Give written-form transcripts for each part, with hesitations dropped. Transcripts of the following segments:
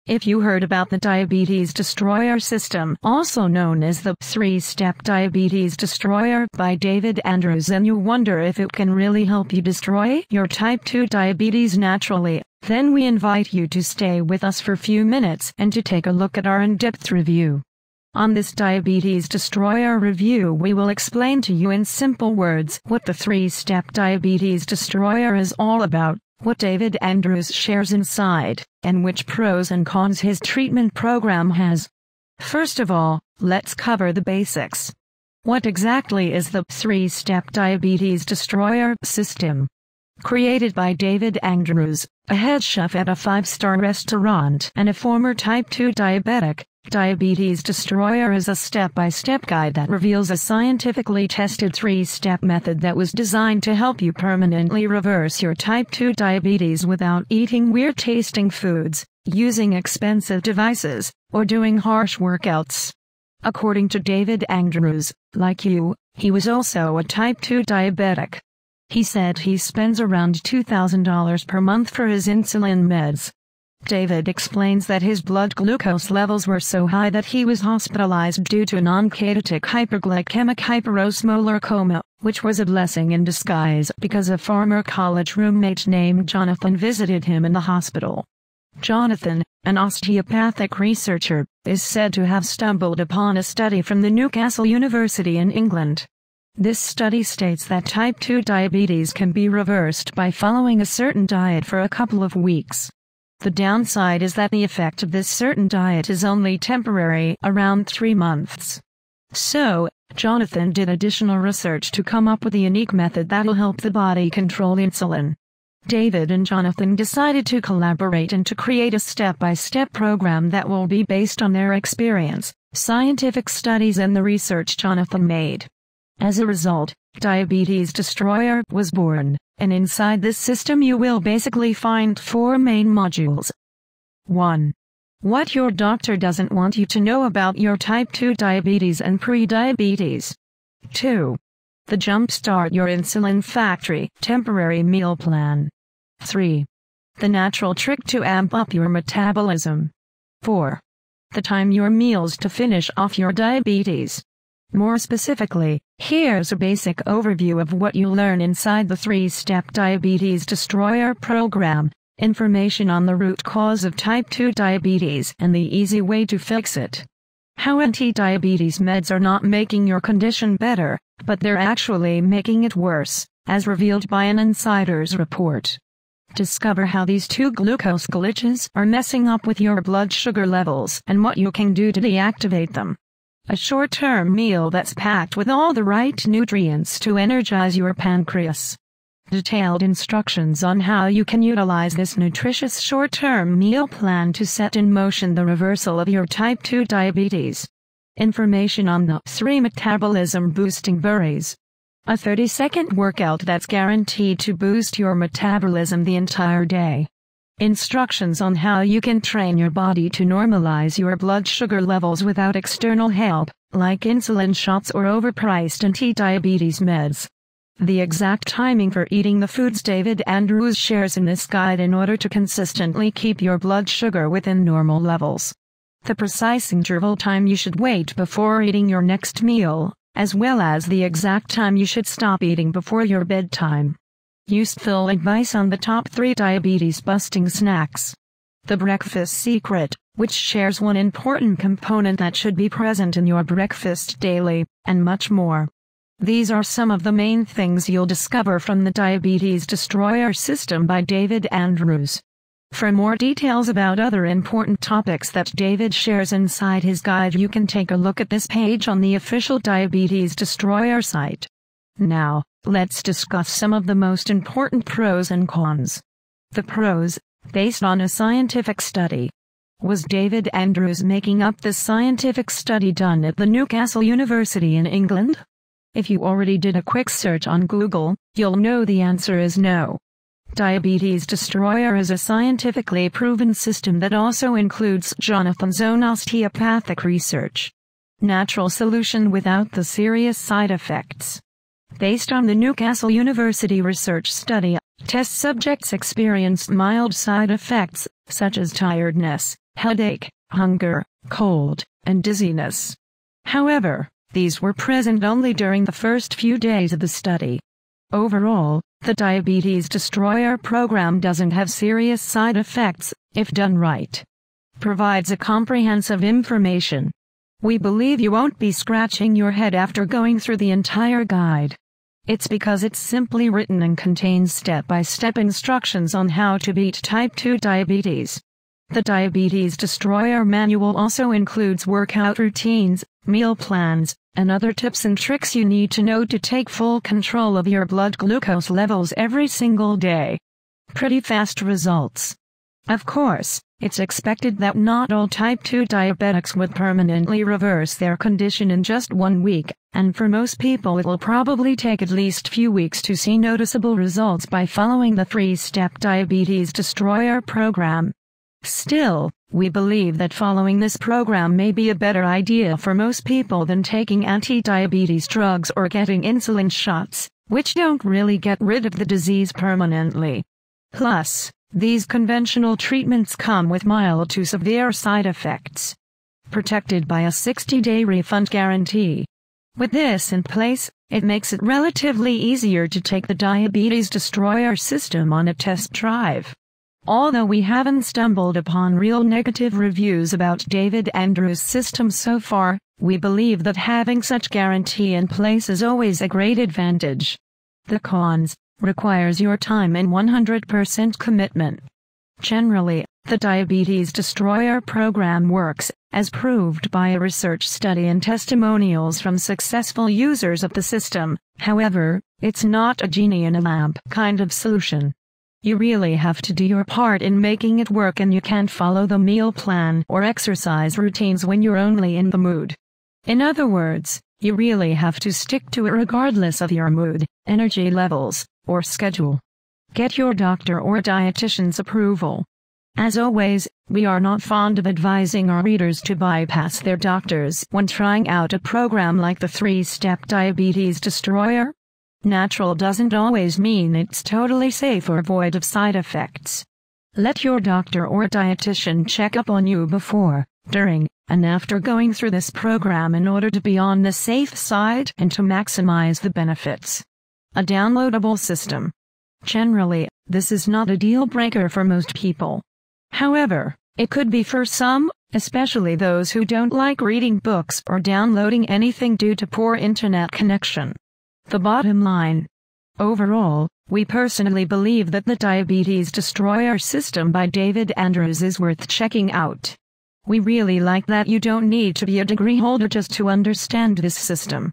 If you heard about the Diabetes Destroyer system, also known as the 3-Step Diabetes Destroyer by David Andrews, and you wonder if it can really help you destroy your type 2 diabetes naturally, then we invite you to stay with us for a few minutes and to take a look at our in-depth review. On this Diabetes Destroyer review, we will explain to you in simple words what the 3-Step Diabetes Destroyer is all about, what David Andrews shares inside, and which pros and cons his treatment program has. First of all, let's cover the basics. What exactly is the 3-Step Diabetes Destroyer system? Created by David Andrews, a head chef at a 5-star restaurant and a former type 2 diabetic, Diabetes Destroyer is a step-by-step guide that reveals a scientifically tested 3-step method that was designed to help you permanently reverse your type 2 diabetes without eating weird-tasting foods, using expensive devices, or doing harsh workouts. According to David Andrews, like you, he was also a type 2 diabetic. He said he spends around $2,000 per month for his insulin meds. David explains that his blood glucose levels were so high that he was hospitalized due to non-ketotic hyperglycemic hyperosmolar coma, which was a blessing in disguise because a former college roommate named Jonathan visited him in the hospital. Jonathan, an osteopathic researcher, is said to have stumbled upon a study from the Newcastle University in England. This study states that type 2 diabetes can be reversed by following a certain diet for a couple of weeks. The downside is that the effect of this certain diet is only temporary, around 3 months. So, Jonathan did additional research to come up with a unique method that'll help the body control insulin. David and Jonathan decided to collaborate and to create a step-by-step program that will be based on their experience, scientific studies and the research Jonathan made. As a result, Diabetes Destroyer was born, and inside this system you will basically find 4 main modules. 1. What your doctor doesn't want you to know about your type 2 diabetes and pre-diabetes. 2. The Jumpstart Your Insulin Factory temporary meal plan. 3. The natural trick to amp up your metabolism. 4. The time your meals to finish off your diabetes. More specifically, here's a basic overview of what you'll learn inside the 3-Step Diabetes Destroyer program, information on the root cause of type 2 diabetes and the easy way to fix it. How anti-diabetes meds are not making your condition better, but they're actually making it worse, as revealed by an insider's report. Discover how these 2 glucose glitches are messing up with your blood sugar levels and what you can do to deactivate them. A short-term meal that's packed with all the right nutrients to energize your pancreas. Detailed instructions on how you can utilize this nutritious short-term meal plan to set in motion the reversal of your type 2 diabetes. Information on the 3 metabolism-boosting berries. A 30-second workout that's guaranteed to boost your metabolism the entire day. Instructions on how you can train your body to normalize your blood sugar levels without external help, like insulin shots or overpriced anti-diabetes meds. The exact timing for eating the foods David Andrews shares in this guide in order to consistently keep your blood sugar within normal levels. The precise interval time you should wait before eating your next meal, as well as the exact time you should stop eating before your bedtime. Useful advice on the top 3 diabetes-busting snacks. The Breakfast Secret, which shares one important component that should be present in your breakfast daily, and much more. These are some of the main things you'll discover from the Diabetes Destroyer system by David Andrews. For more details about other important topics that David shares inside his guide, you can take a look at this page on the official Diabetes Destroyer site. Now, let's discuss some of the most important pros and cons. The pros, based on a scientific study. Was David Andrews making up this scientific study done at the Newcastle University in England? If you already did a quick search on Google, you'll know the answer is no. Diabetes Destroyer is a scientifically proven system that also includes Jonathan's own osteopathic research. Natural solution without the serious side effects. Based on the Newcastle University research study, test subjects experienced mild side effects, such as tiredness, headache, hunger, cold, and dizziness. However, these were present only during the first few days of the study. Overall, the Diabetes Destroyer program doesn't have serious side effects, if done right. Provides a comprehensive information. We believe you won't be scratching your head after going through the entire guide. It's because it's simply written and contains step-by-step instructions on how to beat type 2 diabetes. The Diabetes Destroyer manual also includes workout routines, meal plans, and other tips and tricks you need to know to take full control of your blood glucose levels every single day. Pretty fast results. Of course, it's expected that not all type 2 diabetics would permanently reverse their condition in just 1 week, and for most people it will probably take at least few weeks to see noticeable results by following the 3-step Diabetes Destroyer program. Still, we believe that following this program may be a better idea for most people than taking anti-diabetes drugs or getting insulin shots, which don't really get rid of the disease permanently. Plus, these conventional treatments come with mild to severe side effects. Protected by a 60-day refund guarantee. With this in place, it makes it relatively easier to take the Diabetes Destroyer system on a test drive. Although we haven't stumbled upon real negative reviews about David Andrews' system so far, we believe that having such guarantee in place is always a great advantage. The cons: requires your time and 100% commitment. Generally, the Diabetes Destroyer program works, as proved by a research study and testimonials from successful users of the system. However, it's not a genie in a lamp kind of solution. You really have to do your part in making it work, and you can't follow the meal plan or exercise routines when you're only in the mood. In other words, you really have to stick to it regardless of your mood, energy levels, or schedule. Get your doctor or dietitian's approval. As always, we are not fond of advising our readers to bypass their doctors when trying out a program like the 3-step Diabetes Destroyer. Natural doesn't always mean it's totally safe or void of side effects. Let your doctor or dietitian check up on you before, during, and after going through this program in order to be on the safe side and to maximize the benefits. A downloadable system. Generally, this is not a deal breaker for most people. However, it could be for some, especially those who don't like reading books or downloading anything due to poor internet connection. The bottom line. Overall, we personally believe that the Diabetes Destroyer system by David Andrews is worth checking out. We really like that you don't need to be a degree holder just to understand this system.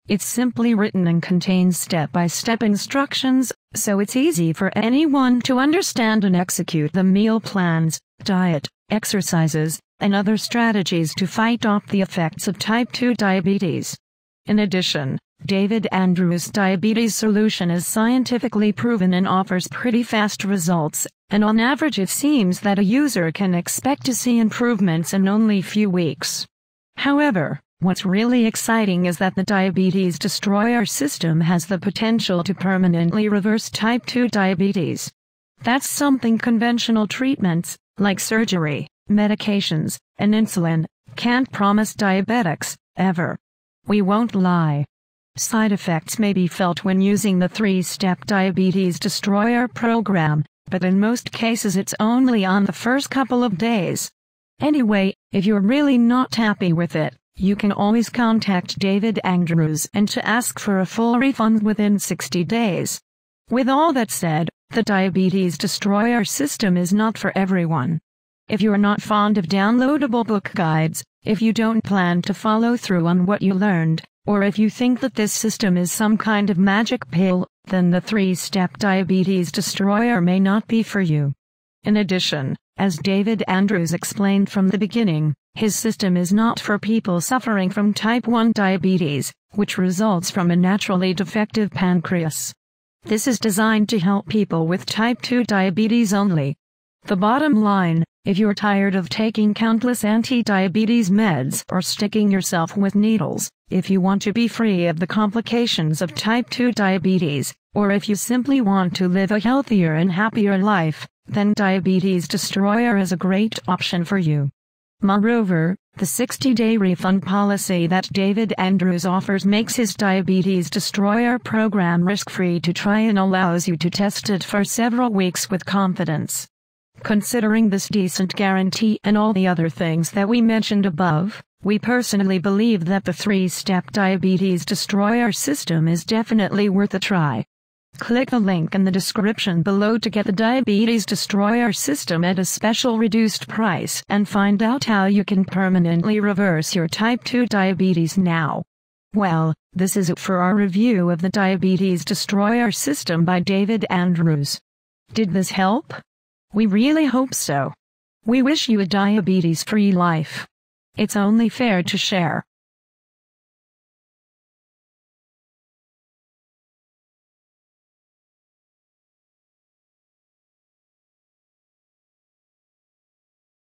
It's simply written and contains step-by-step instructions, so it's easy for anyone to understand and execute the meal plans, diet, exercises, and other strategies to fight off the effects of type 2 diabetes. In addition, David Andrews' diabetes solution is scientifically proven and offers pretty fast results, and on average it seems that a user can expect to see improvements in only a few weeks. However, what's really exciting is that the Diabetes Destroyer system has the potential to permanently reverse type 2 diabetes. That's something conventional treatments, like surgery, medications, and insulin, can't promise diabetics, ever. We won't lie. Side effects may be felt when using the 3-step Diabetes Destroyer program, but in most cases it's only on the first couple of days. Anyway, if you're really not happy with it, you can always contact David Andrews and to ask for a full refund within 60 days. With all that said, the Diabetes Destroyer system is not for everyone. If you're not fond of downloadable book guides, if you don't plan to follow through on what you learned, or if you think that this system is some kind of magic pill, then the 3-step Diabetes Destroyer may not be for you. In addition, as David Andrews explained from the beginning, his system is not for people suffering from type 1 diabetes, which results from a naturally defective pancreas. This is designed to help people with type 2 diabetes only. The bottom line: if you're tired of taking countless anti-diabetes meds or sticking yourself with needles, if you want to be free of the complications of type 2 diabetes, or if you simply want to live a healthier and happier life, then Diabetes Destroyer is a great option for you. Moreover, the 60-day refund policy that David Andrews offers makes his Diabetes Destroyer program risk-free to try and allows you to test it for several weeks with confidence. Considering this decent guarantee and all the other things that we mentioned above, we personally believe that the 3-step Diabetes Destroyer system is definitely worth a try. Click the link in the description below to get the Diabetes Destroyer system at a special reduced price and find out how you can permanently reverse your type 2 diabetes now. Well, this is it for our review of the Diabetes Destroyer system by David Andrews. Did this help? We really hope so. We wish you a diabetes-free life. It's only fair to share.